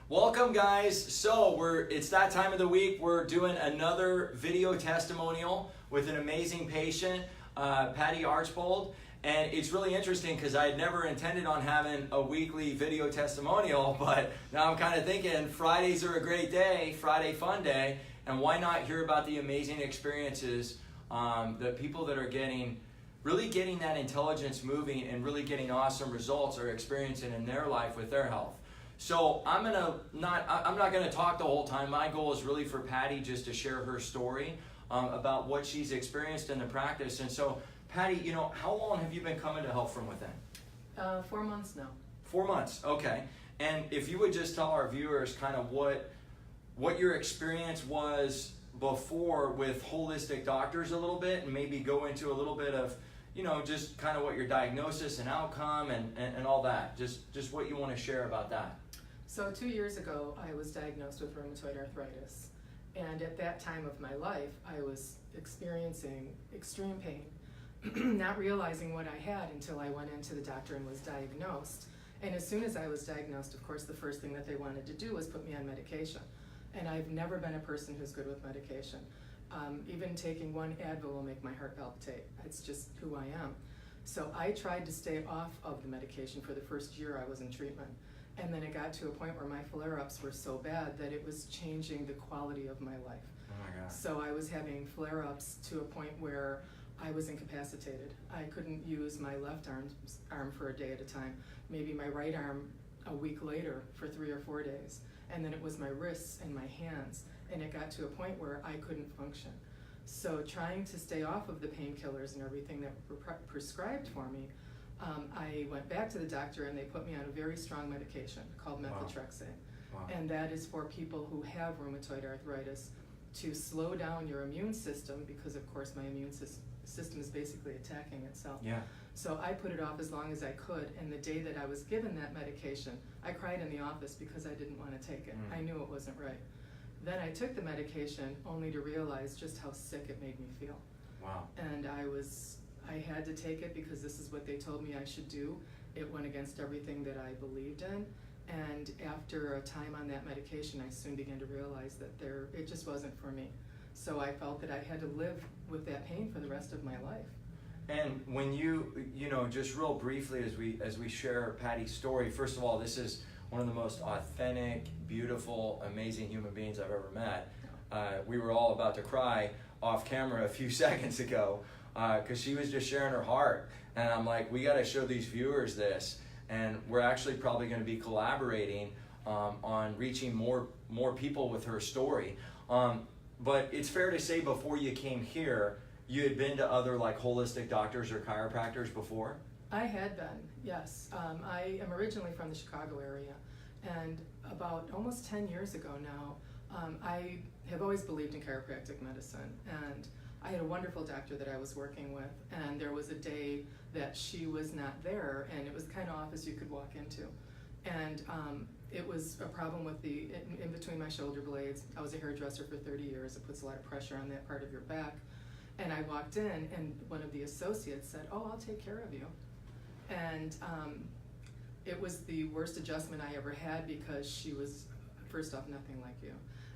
Welcome, guys. So it's that time of the week. We're doing another video testimonial with an amazing patient, Patti Archbold. And it's really interesting because I had never intended on having a weekly video testimonial, but now I'm kind of thinking Fridays are a great day, Friday fun day, and why not hear about the amazing experiences that people that are really getting that intelligence moving and really getting awesome results are experiencing in their life with their health. So I'm not gonna talk the whole time. My goal is really for Patti just to share her story about what she's experienced in the practice. And so, Patti, how long have you been coming to Health from Within? 4 months now. 4 months, okay. And if you would just tell our viewers kind of what your experience was before with holistic doctors a little bit, and maybe go into a little bit of, just kind of what your diagnosis and outcome and all that. Just what you want to share about that. So 2 years ago, I was diagnosed with rheumatoid arthritis. And at that time of my life, I was experiencing extreme pain, not realizing what I had until I went into the doctor and was diagnosed. And as soon as I was diagnosed, of course, the first thing that they wanted to do was put me on medication. And I've never been a person who's good with medication. Even taking one Advil will make my heart palpitate. It's just who I am. So I tried to stay off of the medication for the first year I was in treatment. And then it got to a point where my flare-ups were so bad that it was changing the quality of my life. Oh my God. So I was having flare-ups to a point where I was incapacitated. I couldn't use my left arm for a day at a time, maybe my right arm a week later for 3 or 4 days. And then it was my wrists and my hands. And it got to a point where I couldn't function. So trying to stay off of the painkillers and everything that were prescribed for me, I went back to the doctor and they put me on a very strong medication called methotrexate. Wow. And that is for people who have rheumatoid arthritis to slow down your immune system, because of course my immune system is basically attacking itself. Yeah. So I put it off as long as I could, and the day that I was given that medication, I cried in the office because I didn't want to take it. I knew it wasn't right. Then I took the medication only to realize just how sick it made me feel. Wow. And I had to take it because this is what they told me I should do. It went against everything that I believed in. And after a time on that medication, I soon began to realize that it just wasn't for me. So I felt that I had to live with that pain for the rest of my life. And when just real briefly as we share Patti's story, first of all, this is one of the most authentic, beautiful, amazing human beings I've ever met. We were all about to cry off camera a few seconds ago because she was just sharing her heart. And I'm like, we got to show these viewers this. And we're actually probably going to be collaborating on reaching more people with her story. But it's fair to say before you came here, you had been to other like holistic doctors or chiropractors before? I had been, yes. I am originally from the Chicago area, and about almost 10 years ago now, I have always believed in chiropractic medicine, and I had a wonderful doctor that I was working with, and there was a day that she was not there, and it was the kind of office you could walk into. And it was a problem with in between my shoulder blades. I was a hairdresser for 30 years. It puts a lot of pressure on that part of your back. And I walked in, and one of the associates said, "Oh, I'll take care of you." And it was the worst adjustment I ever had because she was, first off, nothing like you.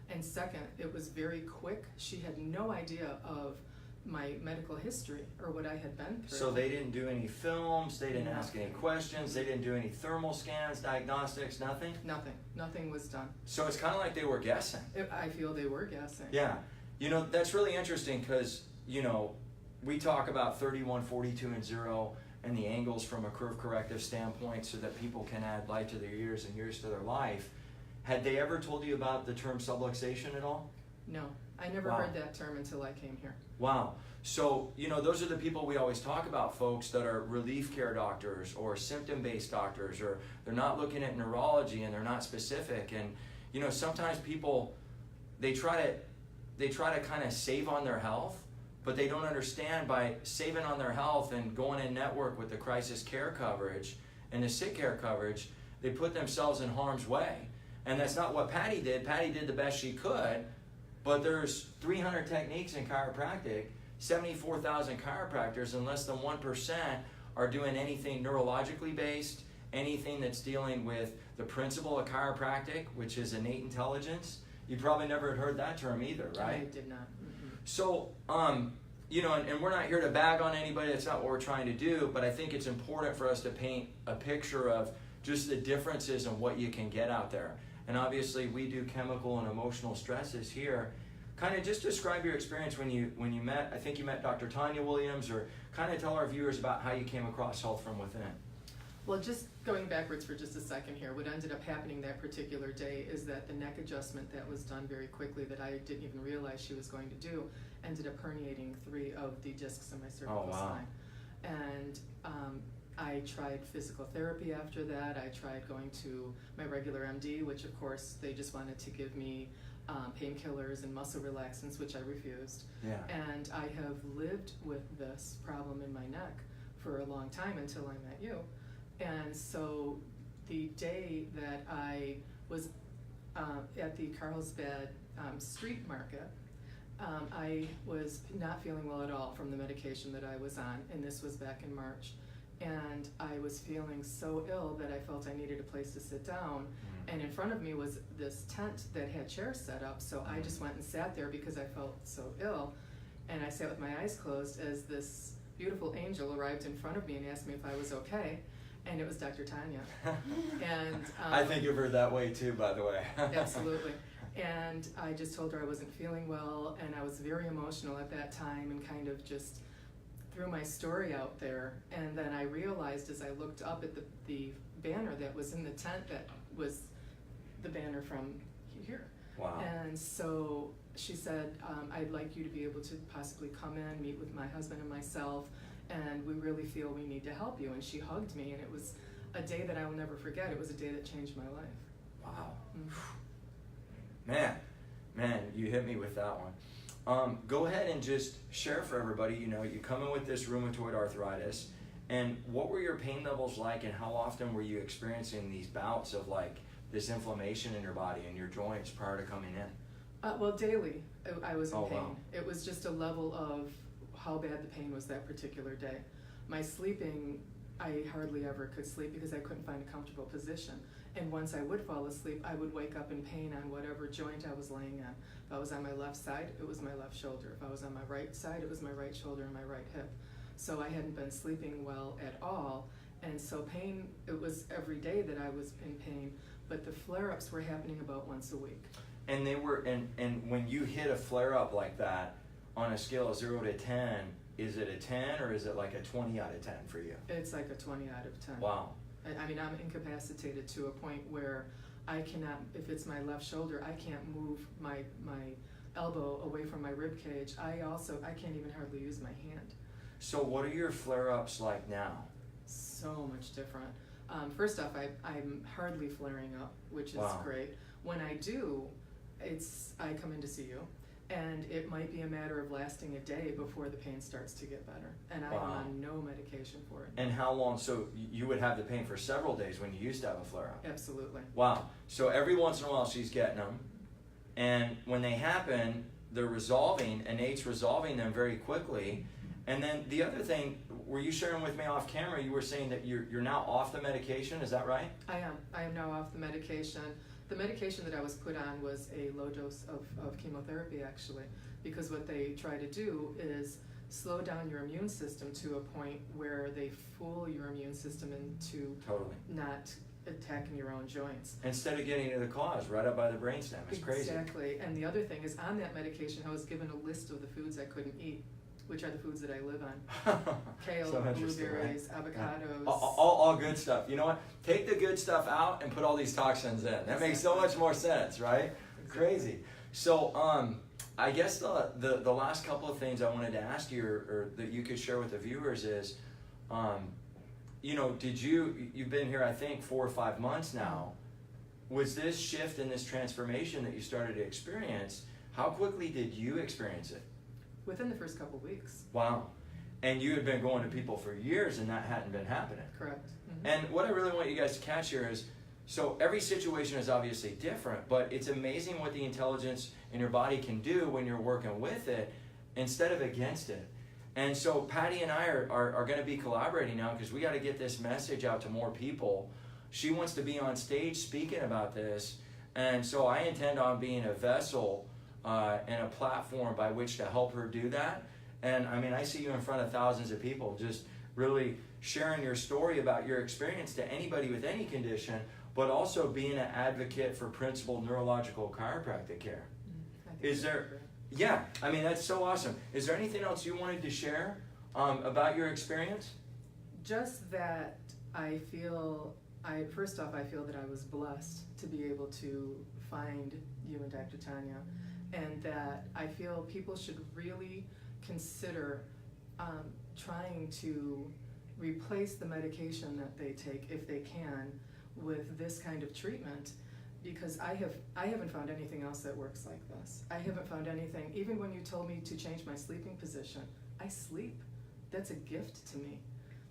And second, it was very quick. She had no idea of my medical history or what I had been through. So they didn't do any films, they didn't ask any questions, they didn't do any thermal scans, diagnostics, nothing? Nothing was done. So it's kind of like they were guessing. I feel they were guessing. Yeah. That's really interesting because, we talk about 31, 42, and 0 and the angles from a curve corrective standpoint so that people can add light to their years and years to their life. Had they ever told you about the term subluxation at all? No, I never heard that term until I came here. Wow. So, those are the people we always talk about, folks that are relief care doctors or symptom-based doctors, or they're not looking at neurology and they're not specific. And, sometimes people, they try to kind of save on their health, but they don't understand by saving on their health and going in network with the crisis care coverage and the sick care coverage, they put themselves in harm's way. And that's not what Patti did. Patti did the best she could, but there's 300 techniques in chiropractic, 74,000 chiropractors, and less than 1% are doing anything neurologically based, anything that's dealing with the principle of chiropractic, which is innate intelligence. You probably never had heard that term either, right? I did not. Mm-hmm. So, you know, and we're not here to bag on anybody. That's not what we're trying to do. But I think it's important for us to paint a picture of just the differences in what you can get out there. And obviously, we do chemical and emotional stresses here. Kind of just describe your experience when you met. I think you met Dr. Tanya Williams, or kind of tell our viewers about how you came across Health from Within. Well, just going backwards for just a second here, what ended up happening that particular day is that the neck adjustment that was done very quickly that I didn't even realize she was going to do ended up herniating 3 of the discs in my cervical spine. And I tried physical therapy after that. I tried going to my regular MD, which of course they just wanted to give me painkillers and muscle relaxants, which I refused. Yeah. And I have lived with this problem in my neck for a long time until I met you. And so the day that I was at the Carlsbad street market, I was not feeling well at all from the medication that I was on, and this was back in March. And I was feeling so ill that I felt I needed a place to sit down. And in front of me was this tent that had chairs set up, so I just went and sat there because I felt so ill. And I sat with my eyes closed as this beautiful angel arrived in front of me and asked me if I was okay. And it was Dr. Tanya. And I think of her that way too, by the way. Absolutely. And I just told her I wasn't feeling well, and I was very emotional at that time and kind of just threw my story out there. And then I realized as I looked up at the banner that was in the tent, that was the banner from here. Wow. And so she said, I'd like you to be able to possibly come in, meet with my husband and myself, and we really feel we need to help you. And she hugged me, and it was a day that I will never forget. It was a day that changed my life. Wow. Mm-hmm. Man, you hit me with that one. Go ahead and just share for everybody, you know, you come in with this rheumatoid arthritis, and what were your pain levels like, and how often were you experiencing these bouts of like this inflammation in your body and your joints prior to coming in? Well, daily I was in pain. Wow. It was just a level of how bad the pain was that particular day. My sleeping, I hardly ever could sleep because I couldn't find a comfortable position. And once I would fall asleep, I would wake up in pain on whatever joint I was laying on. If I was on my left side, it was my left shoulder. If I was on my right side, it was my right shoulder and my right hip. So I hadn't been sleeping well at all. And so pain, it was every day that I was in pain, but the flare-ups were happening about once a week. And they were, and when you hit a flare-up like that, on a scale of 0 to 10, is it a 10 or is it like a 20 out of 10 for you? It's like a 20 out of 10. Wow. I mean, I'm incapacitated to a point where I cannot, if it's my left shoulder, I can't move my elbow away from my rib cage. I can't even hardly use my hand. So what are your flare-ups like now? So much different. First off, I'm hardly flaring up, which is Wow. great. When I do, I come in to see you, and it might be a matter of lasting a day before the pain starts to get better. And I'm Wow. on no medication for it. And how long? So you would have the pain for several days when you used to have a flare-up? Absolutely. Wow. So every once in a while she's getting them, and when they happen, they're resolving, Innate's resolving them very quickly. And then the other thing, were you sharing with me off camera, you were saying that you're now off the medication, is that right? I am now off the medication. The medication that I was put on was a low dose of chemotherapy, actually, because what they try to do is slow down your immune system to a point where they fool your immune system into Totally. not attacking your own joints. Instead of getting to the cause, right up by the brainstem. It's crazy. Exactly. And the other thing is, on that medication, I was given a list of the foods I couldn't eat, which are the foods that I live on. Kale, So interesting, blueberries, right? avocados. Yeah. All good stuff. You know what? Take the good stuff out and put all these toxins in. That makes so much more sense, right? Exactly. Crazy. So I guess the last couple of things I wanted to ask you, or that you could share with the viewers is, you know, you've been here, I think, 4 or 5 months now. Was this shift and this transformation that you started to experience, how quickly did you experience it? Within the first couple weeks. Wow. And you had been going to people for years and that hadn't been happening. Correct. Mm-hmm. And what I really want you guys to catch here is, so every situation is obviously different, but it's amazing what the intelligence in your body can do when you're working with it instead of against it. And so Patti and I are going to be collaborating now because we got to get this message out to more people she wants to be on stage speaking about this. And so I intend on being a vessel and a platform by which to help her do that. And I mean, I see you in front of thousands of people just really sharing your story about your experience to anybody with any condition, but also being an advocate for principled neurological chiropractic care. Is there, yeah, I mean, that's so awesome. Is there anything else you wanted to share about your experience? Just that first off, I feel that I was blessed to be able to find you and Dr. Tanya, and that I feel people should really consider trying to replace the medication that they take, if they can, with this kind of treatment, because I haven't found anything else that works like this. I haven't found anything, even when you told me to change my sleeping position, I sleep. That's a gift to me.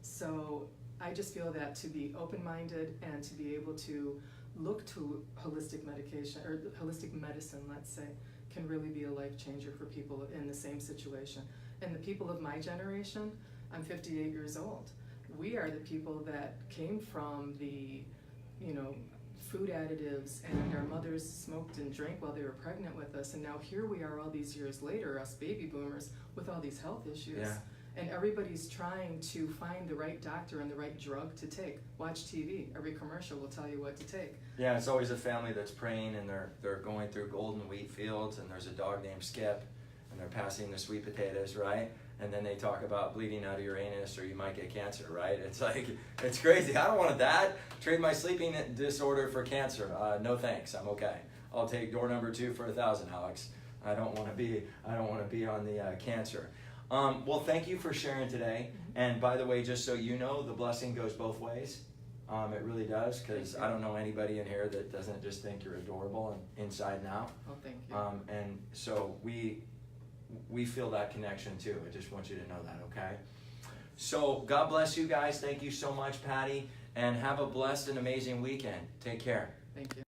So I just feel that to be open-minded and to be able to look to holistic medication, or holistic medicine, let's say, can really be a life changer for people in the same situation. And the people of my generation, I'm 58 years old. We are the people that came from the, food additives, and our mothers smoked and drank while they were pregnant with us, and now here we are all these years later, us baby boomers, with all these health issues. Yeah. And everybody's trying to find the right doctor and the right drug to take. Watch TV. Every commercial will tell you what to take. Yeah, it's always a family that's praying, and they're going through golden wheat fields, and there's a dog named Skip, and they're passing the sweet potatoes, right? And then they talk about bleeding out of your anus, or you might get cancer, right? It's like, it's crazy. I don't want that. Trade my sleeping disorder for cancer. No thanks. I'm okay. I'll take door number 2 for 1,000, Alex. I don't want to be on the cancer. Well, thank you for sharing today. And by the way, just so you know, the blessing goes both ways. It really does, because I don't know anybody in here that doesn't just think you're adorable and inside and out. Oh, thank you. And so we feel that connection too. I just want you to know that, okay? So God bless you guys. Thank you so much, Patti, and have a blessed and amazing weekend. Take care. Thank you.